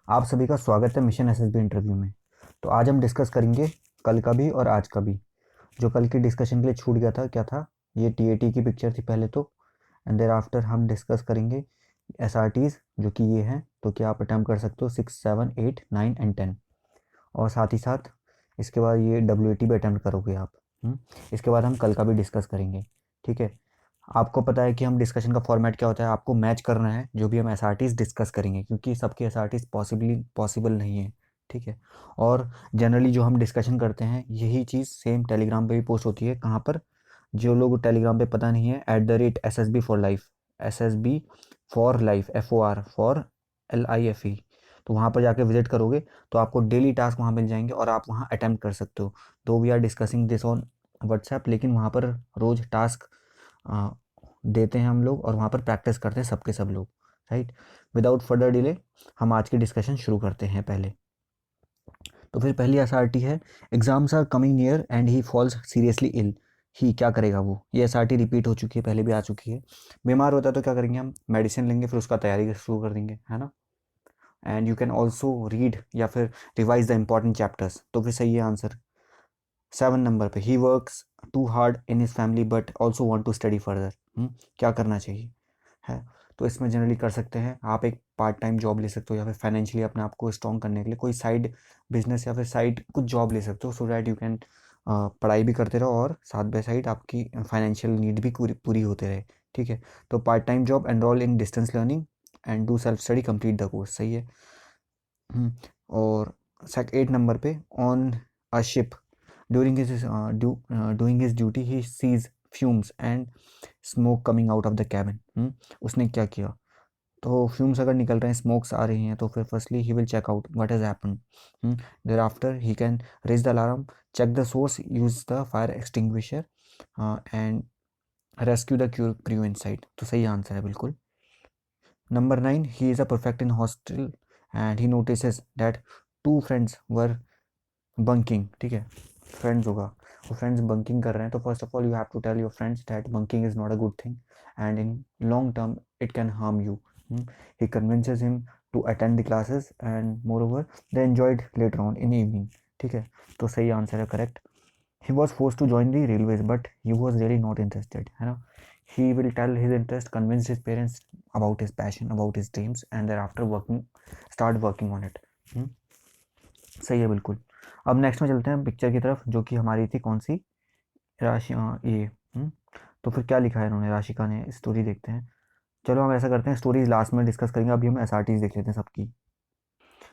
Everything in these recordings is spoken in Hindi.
आप सभी का स्वागत है मिशन एसएसबी इंटरव्यू में। तो आज हम डिस्कस करेंगे कल का भी और आज का भी। जो कल की डिस्कशन के लिए छूट गया था क्या था, ये टीएटी की पिक्चर थी पहले तो, एंड देर आफ्टर हम डिस्कस करेंगे एसआरटीज जो कि ये हैं। तो क्या आप अटैम्प्ट कर सकते हो 6, 7, 8, 9 एंड 10। और साथ ही साथ इसके बाद ये डब्ल्यूएटी भी अटैम्प्ट करोगे आप। इसके बाद हम कल का भी डिस्कस करेंगे। ठीक है। आपको पता है कि हम डिस्कशन का फॉर्मेट क्या होता है, आपको मैच करना है जो भी हम एसआरटीज डिस्कस करेंगे, क्योंकि सबके एसआरटीज पॉसिबल नहीं है। ठीक है। और जनरली जो हम डिस्कशन करते हैं यही चीज़ सेम टेलीग्राम पे भी पोस्ट होती है। कहाँ पर? जो लोग टेलीग्राम पे पता नहीं है, @SSB for life, SSB for life, FOR for LIFE। तो वहाँ पर जाके विजिट करोगे तो आपको डेली टास्क वहाँ मिल जाएंगे और आप वहाँ अटैम्प्ट कर सकते हो। तो we are discussing this on WhatsApp, लेकिन वहाँ पर रोज़ टास्क देते हैं हम लोग और वहाँ पर प्रैक्टिस करते हैं सबके सब लोग। राइट। विदाउट फर्दर डिले हम आज की डिस्कशन शुरू करते हैं। पहले तो फिर पहली एसआरटी है, exams are coming near and he falls seriously ill. He क्या करेगा वो? ये एसआरटी रिपीट हो चुकी है, पहले भी आ चुकी है। बीमार होता है तो क्या करेंगे हम? मेडिसिन लेंगे, फिर उसका तैयारी शुरू कर देंगे, है ना। And you can also read या फिर रिवाइज द इंपॉर्टेंट चैप्टर्स। तो फिर सही है आंसर 7 नंबर पे। He works too hard in his family but also want to study further. क्या करना चाहिए है? तो इसमें जनरली कर सकते हैं आप एक पार्ट टाइम जॉब ले सकते हो, या फिर फाइनेंशियली अपने आप को स्ट्रॉन्ग करने के लिए कोई साइड बिजनेस या फिर साइड कुछ जॉब ले सकते हो, सो डैट यू कैन पढ़ाई भी करते रहो और साथ बाय साइड आपकी फाइनेंशियल नीड भी पूरी पूरी होते रहे। ठीक है। तो part time job, enrol in distance learning and do self study, complete the course. सही है। और 8 नंबर पे, on a ship during his doing his duty he sees fumes and smoke coming out of the cabin. उसने क्या किया? तो फ्यूम्स अगर निकल रहे हैं, स्मोक्स आ रही हैं, तो फिर firstly he will check out what has happened. Thereafter he can raise the alarm, check the source, use the fire extinguisher and rescue the crew inside. तो सही आंसर है बिल्कुल। Number 9, he is a perfect in hostel and he notices that two friends were bunking. ठीक है। फ्रेंड्स होगा, वो फ्रेंड्स बंकिंग कर रहे हैं, तो first of all you have to tell your friends that bunking is not a good thing and in long term it can harm you. He convinces him to attend the classes and moreover they enjoyed later on in evening. ठीक है। तो सही आंसर है, correct. He was force to join the railways but he was really not interested, है ना। He will tell his interest, convince his parents about his passion, about his dreams and thereafter working, start working on it. सही है बिल्कुल। अब नेक्स्ट में चलते हैं पिक्चर की तरफ, जो कि हमारी थी कौन सी? राशि, ये। तो फिर क्या लिखा है इन्होंने, राशिका ने? स्टोरी देखते हैं। चलो हम ऐसा करते हैं, स्टोरीज लास्ट में डिस्कस करेंगे, अभी हम एसआरटीज देख लेते हैं सबकी।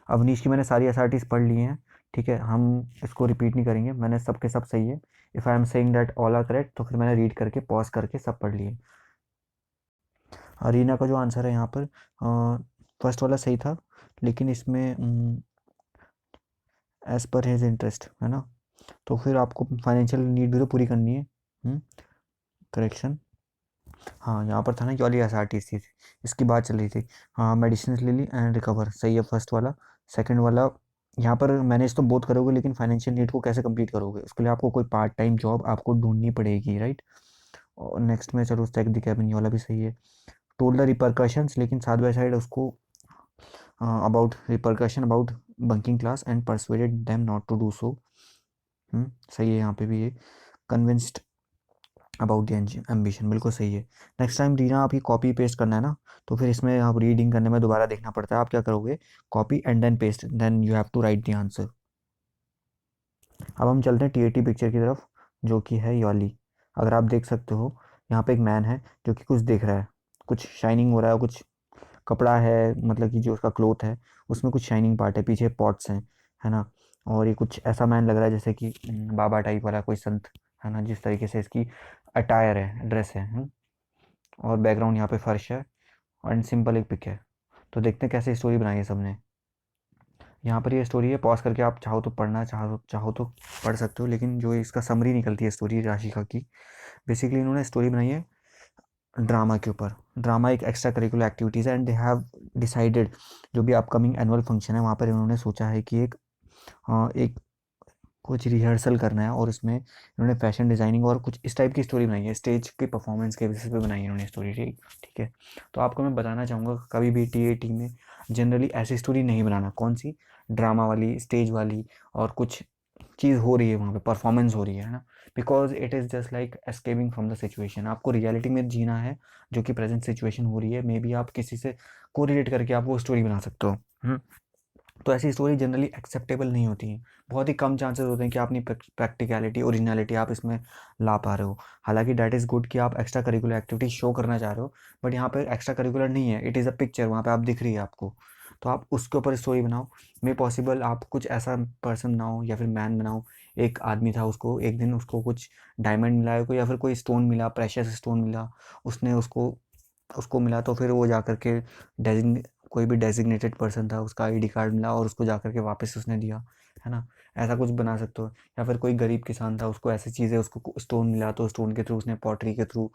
अवनीश की मैंने सारी एसआरटीज पढ़ ली हैं। ठीक है, हम इसको रिपीट नहीं करेंगे, मैंने सबके सब सही है। If I am saying that all are correct, तो फिर मैंने रीड करके पॉज करके सब पढ़ लिए। रीना का जो आंसर है यहाँ पर, फर्स्ट वाला सही था, लेकिन इसमें एज पर हिज इंटरेस्ट, है ना। तो फिर आपको फाइनेंशियल नीड भी तो पूरी करनी है। करेक्शन। हाँ, यहाँ पर था ना कि वाली एस आर टी सी, इसकी बात चल रही थी। हाँ, मेडिसिन ले ली एंड रिकवर, सही है फर्स्ट वाला। सेकंड वाला, यहाँ पर मैनेज तो बहुत करोगे, लेकिन फाइनेंशियल नीड को कैसे कंप्लीट करोगे? उसके लिए आपको कोई पार्ट टाइम जॉब आपको ढूंढनी पड़ेगी, राइट। और नेक्स्ट में चलो चेक द कैबिन, ये वाला भी सही है। टोल द रिपरकशंस, लेकिन साइड बाय साइड उसको about repercussion about bunking class and persuaded them not to do so. सही है यहाँ पे भी ये। कन्विंस्ड अबाउट द एम्बिशन, बिल्कुल सही है। नेक्स्ट टाइम रीना आपकी कॉपी पेस्ट करना है ना, तो फिर इसमें आप रीडिंग करने में दोबारा देखना पड़ता है। आप क्या करोगे? Copy and then paste, then you have to write the answer. अब हम चलते हैं टीएटी पिक्चर की तरफ, जो कि है ये वाली। अगर आप देख सकते हो, यहाँ पे एक मैन है जो कि कुछ देख रहा है, कुछ शाइनिंग हो रहा है, कुछ कपड़ा है, मतलब कि जो उसका क्लोथ है उसमें कुछ शाइनिंग पार्ट है, पीछे पॉट्स हैं, है ना। और ये कुछ ऐसा मैन लग रहा है जैसे कि बाबा टाइप वाला कोई संत, है ना, जिस तरीके से इसकी अटायर है, ड्रेस है। और बैकग्राउंड यहाँ पे फर्श है और सिंपल एक पिक है। तो देखते हैं कैसे स्टोरी बनाई है सबने। यहाँ पर ये स्टोरी है, पॉज करके आप चाहो तो पढ़ना, चाहो तो पढ़ सकते हो, लेकिन जो इसका समरी निकलती है स्टोरी राशिका की, बेसिकली इन्होंने स्टोरी बनाई है ड्रामा के ऊपर। ड्रामा एक एक्स्ट्रा करिकुलर एक्टिविटीज़ है एंड दे हैव डिसाइडेड, जो भी अपकमिंग एनुअल फंक्शन है वहाँ पर इन्होंने सोचा है कि एक कुछ रिहर्सल करना है और इसमें इन्होंने फैशन डिज़ाइनिंग और कुछ इस टाइप की स्टोरी बनाई है, स्टेज के परफॉर्मेंस के बेसिस पे बनाई है इन्होंने स्टोरी। ठीक ठीक है। तो आपको मैं बताना चाहूँगा कभी भी टीएटी में जनरली ऐसी स्टोरी नहीं बनाना। कौन सी? ड्रामा वाली, स्टेज वाली, और कुछ चीज़ हो रही है वहाँ पे, परफॉर्मेंस हो रही है ना। Because it is just like escaping from the situation. आपको रियलिटी में जीना है जो कि प्रेजेंट सिचुएशन हो रही है। मे बी आप किसी से कोरिलेट करके आप वो स्टोरी बना सकते हो। तो ऐसी स्टोरी जनरली एक्सेप्टेबल नहीं होती हैं। बहुत ही कम चांसेस होते हैं कि आप अपनी प्रैक्टिकलिटी, ओरिजिनलिटी आप इसमें ला पा रहे हो। हालांकि डैट इज़ गुड कि आप एक्स्ट्रा करिकुलर एक्टिविटी शो करना चाह रहे हो, बट यहाँ पे एक्स्ट्रा करिकुलर नहीं है, इट इज़ अ पिक्चर, वहाँ पे आप दिख रही है आपको। तो आप उसके ऊपर स्टोरी बनाओ। मे पॉसिबल आप कुछ ऐसा पर्सन बनाओ या फिर मैन बनाओ। एक आदमी था, उसको एक दिन उसको कुछ डायमंड मिला है कोई, या फिर कोई स्टोन मिला, प्रेशियस स्टोन मिला, उसने उसको उसको मिला। तो फिर वो जा कर के कोई भी डेजिग्नेटेड पर्सन था, उसका आईडी कार्ड मिला और उसको जा कर के वापस उसने दिया, है ना। ऐसा कुछ बना सकते हो। या फिर कोई गरीब किसान था, उसको ऐसी चीज़ें, उसको स्टोन मिला तो स्टोन के थ्रू उसने पॉटरी के थ्रू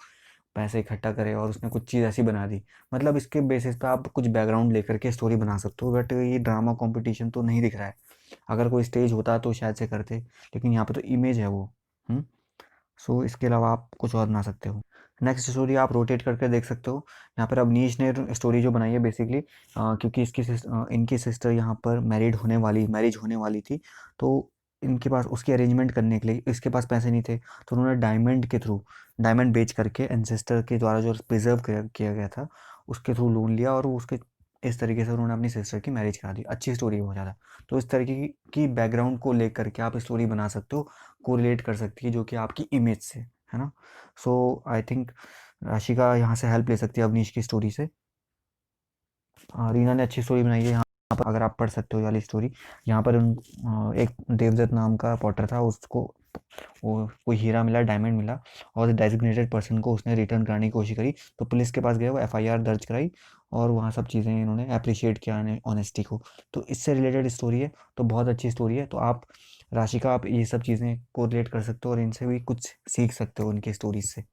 पैसे इकट्ठा करे और उसने कुछ चीज़ ऐसी बना दी। मतलब इसके बेसिस पे आप कुछ बैकग्राउंड लेकर के स्टोरी बना सकते हो। बट ये ड्रामा कंपटीशन तो नहीं दिख रहा है। अगर कोई स्टेज होता तो शायद से करते, लेकिन यहाँ पे तो इमेज है वो। सो इसके अलावा आप कुछ और बना सकते हो। नेक्स्ट स्टोरी आप रोटेट करके देख सकते हो। यहाँ पर अवनीश ने स्टोरी जो बनाई है बेसिकली, क्योंकि इनकी सिस्टर यहाँ पर मैरिज होने वाली थी। तो इनके पास उसकी अरेंजमेंट करने के लिए इसके पास पैसे नहीं थे, तो उन्होंने डायमंड बेच करके एंसेस्टर के द्वारा जो प्रिजर्व किया गया था उसके थ्रू लोन लिया, और उसके इस तरीके से उन्होंने अपनी सिस्टर की मैरिज करा दी। अच्छी स्टोरी है बहुत ज़्यादा। तो इस तरीके की बैकग्राउंड को लेकर के आप स्टोरी बना सकते हो, कोरिलेट कर सकती है जो कि आपकी इमेज से, है ना। सो आई थिंक राशिका यहाँ से हेल्प ले सकती है अवनीश की स्टोरी से। रीना ने अच्छी स्टोरी बनाई है यहाँ पर, अगर आप पढ़ सकते हो ये वाली स्टोरी। यहाँ पर एक देवदत्त नाम का पॉटर था, उसको वो कोई हीरा मिला, डायमंड मिला, और डेजिग्नेटेड पर्सन को उसने रिटर्न कराने की कोशिश करी। तो पुलिस के पास गया, वो एफआईआर दर्ज कराई, और वहाँ सब चीज़ें इन्होंने अप्रिशिएट किया ऑनेस्टी को। तो इससे रिलेटेड स्टोरी है, तो बहुत अच्छी स्टोरी है। तो आप राशिका, आप ये सब चीज़ें को रिलेट कर सकते हो और इनसे भी कुछ सीख सकते हो उनकी स्टोरीज से।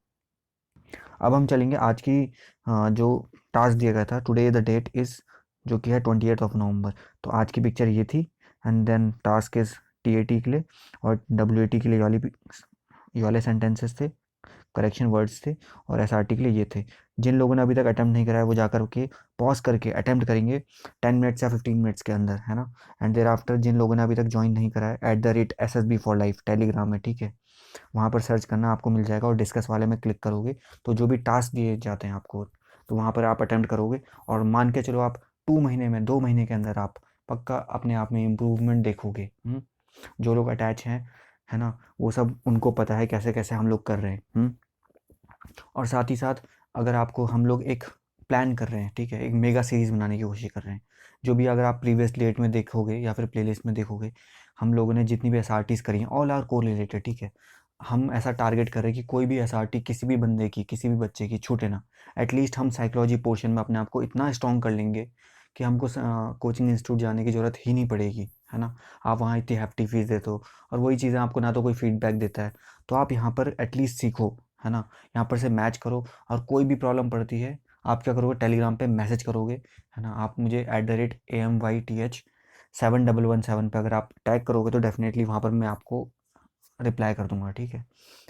अब हम चलेंगे आज की जो टास्क दिया गया था, टुडे द डेट इज़, जो कि है 28 नवंबर। तो आज की पिक्चर ये थी, and then task is TAT के लिए और डब्ल्यूएटी के लिए ये वाले सेंटेंसेस थे, करेक्शन वर्ड्स थे, और एसआरटी के लिए ये थे। जिन लोगों ने अभी तक अटैम्प्ट नहीं करा है वो जाकर के पॉज करके अटैम्प्ट करेंगे 10 मिनट्स या 15 मिनट्स के अंदर, है ना। एंड देर आफ्टर जिन लोगों ने अभी तक ज्वाइन नहीं करा है, @SSB फॉर लाइफ टेलीग्राम में, ठीक है, वहाँ पर सर्च करना, आपको मिल जाएगा, और डिस्कस वाले में क्लिक करोगे तो जो भी टास्क दिए जाते हैं आपको, तो वहाँ पर आप अटैम्प्ट करोगे, और मान के चलो आप 2 महीने में, 2 महीने के अंदर आप पक्का अपने आप में इम्प्रूवमेंट देखोगे। जो लोग अटैच हैं, है ना, वो सब उनको पता है कैसे कैसे हम लोग कर रहे हैं। और साथ ही साथ अगर आपको हम लोग एक प्लान कर रहे हैं, ठीक है, एक मेगा सीरीज़ बनाने की कोशिश कर रहे हैं। जो भी अगर आप प्रीवियस डेट में देखोगे या फिर प्लेलिस्ट में देखोगे, हम लोगों ने जितनी भी एस करी हैं, ऑल आर को रिलेटेड, ठीक है। हम ऐसा टारगेट कर रहे हैं कि कोई भी एस किसी भी बंदे की, किसी भी बच्चे की छूटे ना। एटलीस्ट हम साइकोलॉजी पोर्शन में अपने आप को इतना स्ट्रॉन्ग कर लेंगे कि हमको कोचिंग इंस्टीट्यूट जाने की ज़रूरत ही नहीं पड़ेगी, है ना। आप वहाँ इतनी हैफ्टी फीस देते हो, और वही चीज़ें आपको ना तो कोई फीडबैक देता है। तो आप यहाँ पर एटलीस्ट सीखो, है ना। यहाँ पर से मैच करो, और कोई भी प्रॉब्लम पड़ती है आप क्या करोगे, टेलीग्राम पे मैसेज करोगे, है ना। आप मुझे @AMYTH7117 पे अगर आप टैग करोगे तो डेफिनेटली वहाँ पर मैं आपको रिप्लाई कर दूंगा, ठीक है।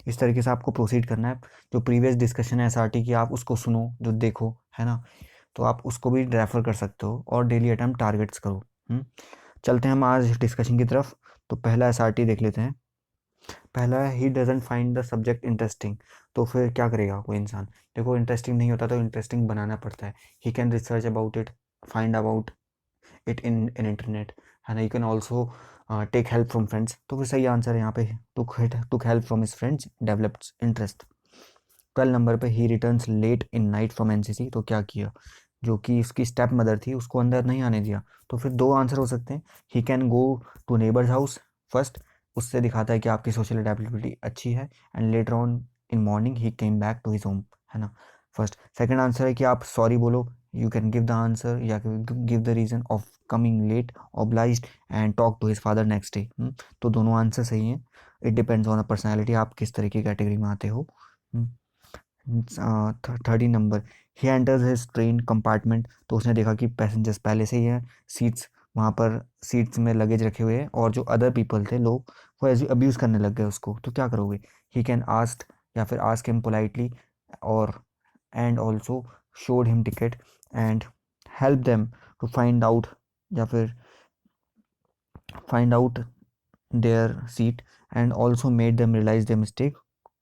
इस तरीके से आपको प्रोसीड करना है। जो प्रीवियस डिस्कशन है एसआरटी की, आप उसको सुनो, जो देखो, है ना। तो आप उसको भी रेफर कर सकते हो, और डेली अटेम्प्ट टारगेट्स करो। चलते हैं हम आज डिस्कशन की तरफ। तो पहला एसआरटी देख लेते हैं। पहला है, he doesn't find the subject interesting. तो फिर क्या करेगा कोई इंसान? देखो, इंटरेस्टिंग नहीं होता तो इंटरेस्टिंग बनाना पड़ता है। He can research about it, find about it in internet, है ना। You can also take help from friends. तो फिर सही आंसर है यहाँ पे, took help from his friends, developed interest. 12 number पे, he returns late in night from NCC. तो क्या किया? जो कि उसकी स्टेप मदर थी उसको अंदर नहीं आने दिया। तो फिर दो आंसर हो सकते हैं। He can go to neighbour's house first, उससे दिखाता है कि आपकी सोशल एडेप्टेबिलिटी अच्छी है, and later on in morning he came back to his home, है ना। फर्स्ट। सेकंड आंसर है कि आप सॉरी बोलो, you can give the answer या give the reason of coming late, obliged, and talk to his father next day. तो दोनों आंसर सही हैं। It depends on a personality, आप किस तरह की कैटेगरी में आते हो। 13 number, he enters his train compartment. तो उसने देखा कि पैसेंजर्स पहले से ही हैं, सीट्स वहाँ पर सीट्स में लगेज रखे हुए हैं और जो अदर पीपल थे लोग वो अब्यूज़ करने लग गए उसको, तो क्या करोगे? ही कैन आस्क या फिर आस्क हिम पोलाइटली और and also showed him ticket and help them to find out या फिर find out their seat and also made them realize their mistake,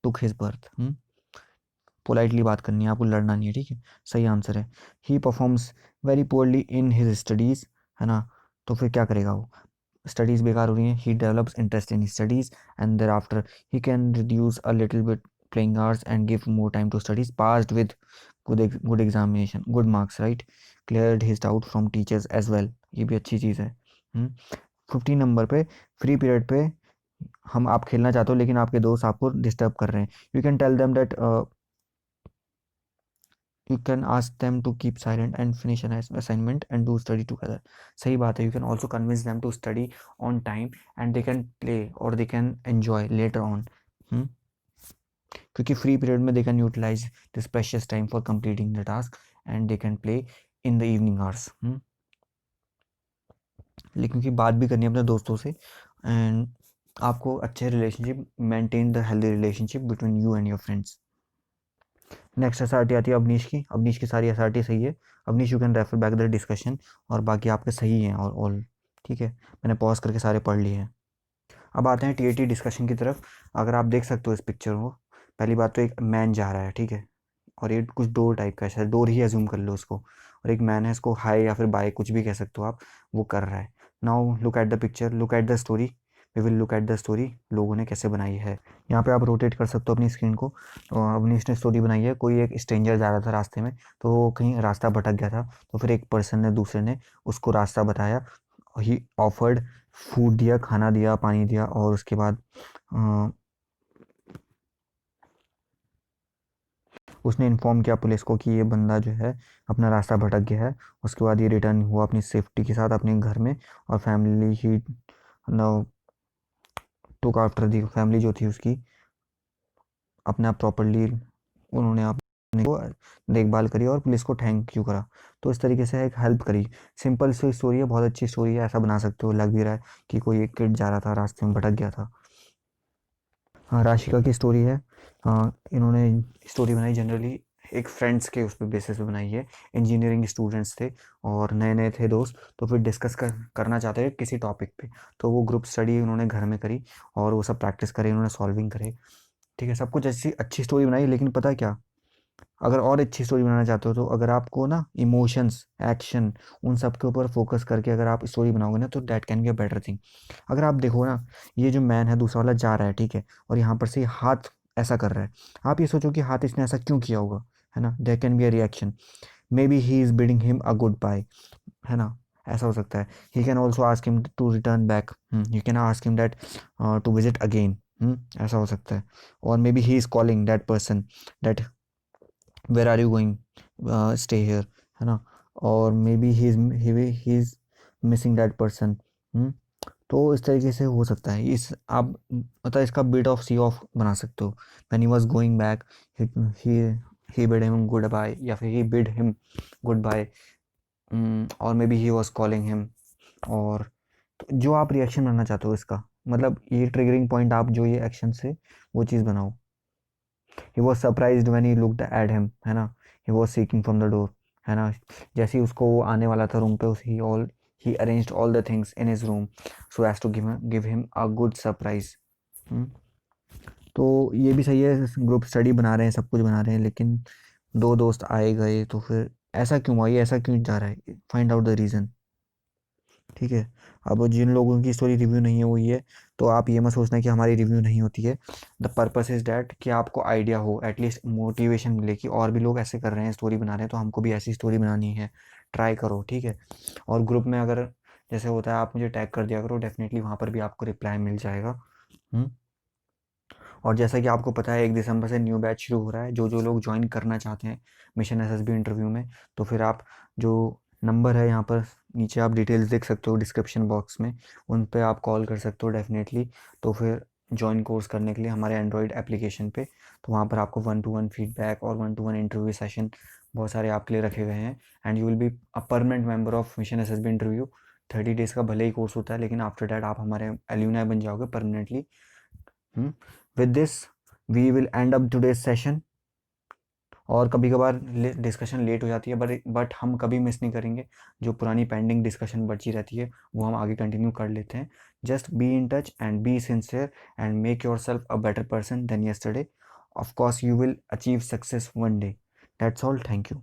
took his berth. Politely बात करनी है, आपको लड़ना नहीं है, ठीक है? सही आंसर है। He performs very poorly in his studies, है ना? तो फिर क्या करेगा वो? स्टडीज़ बेकार हो रही हैं, he develops interest in studies and thereafter he can reduce a little bit playing hours and give more time to studies, passed with good examination, good marks, right? Cleared his doubt from teachers as well, ये भी अच्छी चीज़ है। 15 नंबर पे, फ्री पीरियड पे हम आप खेलना चाहते हो लेकिन आपके दोस्त आपको डिस्टर्ब कर रहे हैं, you can tell them that you can ask them to keep silent and finish an assignment and do study together. सही बात है, you can also convince them to study on time and they can play or they can enjoy later on. क्योंकि फ्री पीरियड में they can utilize this precious time for completing the task and they can play in the evening hours. लेकिन क्योंकि बात भी करनी है अपने दोस्तों से एंड आपको अच्छे relationship, maintain the healthy relationship between you and your friends. Next SRT आती है अवनीश की। अवनीश की सारी एसआरटी सही है। Avnish you can refer back the discussion और बाकी आपके सही हैं और ऑल, ठीक है? मैंने पॉज करके सारे पढ़ लिए हैं। अब आते हैं टीएटी डिस्कशन की तरफ। अगर आप देख सकते हो इस पिक्चर को, पहली बात तो एक मैन जा रहा है, ठीक है? और ये कुछ डोर टाइप का है, शायद डोर ही एज्यूम कर लो उसको, और एक मैन है, इसको हाई या फिर बाय कुछ भी कह सकते हो आप, वो कर रहा है। Now look at the picture, look at the story, we will look at the story, लोगों ने कैसे बनाई है। यहाँ पे आप रोटेट कर सकते हो अपनी स्क्रीन को। तो अवनीश ने स्टोरी बनाई है, कोई एक स्ट्रेंजर जा रहा था रास्ते में, तो वो कहीं रास्ता भटक गया था, तो फिर एक पर्सन ने, दूसरे ने उसको रास्ता बताया, ही ऑफर्ड फूड दिया, खाना दिया, पानी दिया, और उसके बाद उसने इन्फॉर्म किया पुलिस को कि ये बंदा जो है अपना रास्ता भटक गया है। उसके बाद ये रिटर्न हुआ अपनी सेफ्टी के साथ अपने घर में, और family he took after the, family जो थी उसकी अपने आप प्रॉपरली उन्होंने अपने को देखभाल करी और पुलिस को थैंक यू करा। तो इस तरीके से एक हेल्प करी। सिंपल सी स्टोरी है, बहुत अच्छी स्टोरी है, ऐसा बना सकते हो, लग भी रहा है कि कोई एक किड जा रहा था रास्ते में भटक गया था। हाँ, राशिका की स्टोरी है। हाँ, इन्होंने स्टोरी बनाई जनरली एक फ्रेंड्स के उस पर बेसिस पे बनाई है। इंजीनियरिंग स्टूडेंट्स थे और नए नए थे दोस्त, तो फिर डिस्कस करना चाहते थे किसी टॉपिक पे, तो वो ग्रुप स्टडी उन्होंने घर में करी और वो सब प्रैक्टिस करे, उन्होंने सॉल्विंग करे, ठीक है? सब कुछ अच्छी अच्छी स्टोरी बनाई। लेकिन पता है क्या, अगर और अच्छी स्टोरी बनाना चाहते हो तो अगर आपको ना इमोशंस, एक्शन, उन सब के ऊपर फोकस करके अगर आप स्टोरी बनाओगे ना, तो that can be a better thing. अगर आप देखो ना, ये जो मैन है दूसरा वाला जा रहा है, ठीक है, और यहाँ पर से हाथ ऐसा कर रहा है, आप ये सोचो कि हाथ इसने ऐसा क्यों किया होगा, है ना? There can be a reaction, maybe he is bidding him a goodbye, है ना? ऐसा हो सकता है। He can also ask him to return back, you can ask him that to visit again, ऐसा हो सकता है। और maybe he is calling that person that where are you going, stay here, है ना? और maybe he is missing that person. तो इस तरीके से हो सकता है। इस आप मतलब इसका बिट ऑफ सी ऑफ बना सकते हो। When he was going back, he he bid him goodbye, या फिर he bid him goodbye, और maybe he was calling him. और तो जो आप रिएक्शन बनाना चाहते हो इसका, मतलब ये ट्रिगरिंग पॉइंट आप जो ये एक्शन से वो चीज़ बनाओ। He was surprised when he looked at him, है ना? He was seeking from the door, है ना? जैसे ही उसको वो आने वाला था रूम पे, उस he arranged all the things in his room so as to give him a good surprise. तो ये भी सही है, ग्रुप स्टडी बना रहे हैं, सब कुछ बना रहे हैं, लेकिन दो दोस्त आए गए, तो फिर ऐसा क्यों हुआ, ये ऐसा क्यों जा रहा है, फाइंड आउट द रीज़न, ठीक है? अब जिन लोगों की स्टोरी रिव्यू नहीं है वो ये, तो आप ये मत सोचना कि हमारी रिव्यू नहीं होती है। द पर्पस इज़ डैट कि आपको आइडिया हो, एटलीस्ट मोटिवेशन मिले कि और भी लोग ऐसे कर रहे हैं, स्टोरी बना रहे हैं, तो हमको भी ऐसी स्टोरी बनानी है, ट्राई करो, ठीक है? और ग्रुप में अगर जैसे होता है, आप मुझे टैग कर दिया करो, डेफिनेटली वहाँ पर भी आपको रिप्लाई मिल जाएगा। और जैसा कि आपको पता है 1 दिसंबर से न्यू बैच शुरू हो रहा है। जो जो लोग ज्वाइन करना चाहते हैं मिशन एसएसबी इंटरव्यू में, तो फिर आप जो नंबर है यहाँ पर नीचे आप डिटेल्स देख सकते हो डिस्क्रिप्शन बॉक्स में, उन पे आप कॉल कर सकते हो डेफिनेटली। तो फिर ज्वाइन कोर्स करने के लिए हमारे एंड्रॉयड एप्लीकेशन पे, तो वहाँ पर आपको 1-to-1 फीडबैक और 1-to-1 इंटरव्यू सेशन बहुत सारे आपके लिए रखे गए हैं, and you will be a permanent member of mission SSB interview. 30 days का भले ही कोर्स होता है, लेकिन आफ्टर डैट आप हमारे एल्यूमनाई बन जाओगे permanently. With this we will end up today's session. और कभी कभार डिस्कशन लेट हो जाती है, बट हम कभी मिस नहीं करेंगे। जो पुरानी पेंडिंग डिस्कशन बची रहती है वो हम आगे कंटिन्यू कर लेते हैं। Just be in touch and be sincere and make yourself a better person than yesterday. Of course, you will achieve success one day. That's all. Thank you.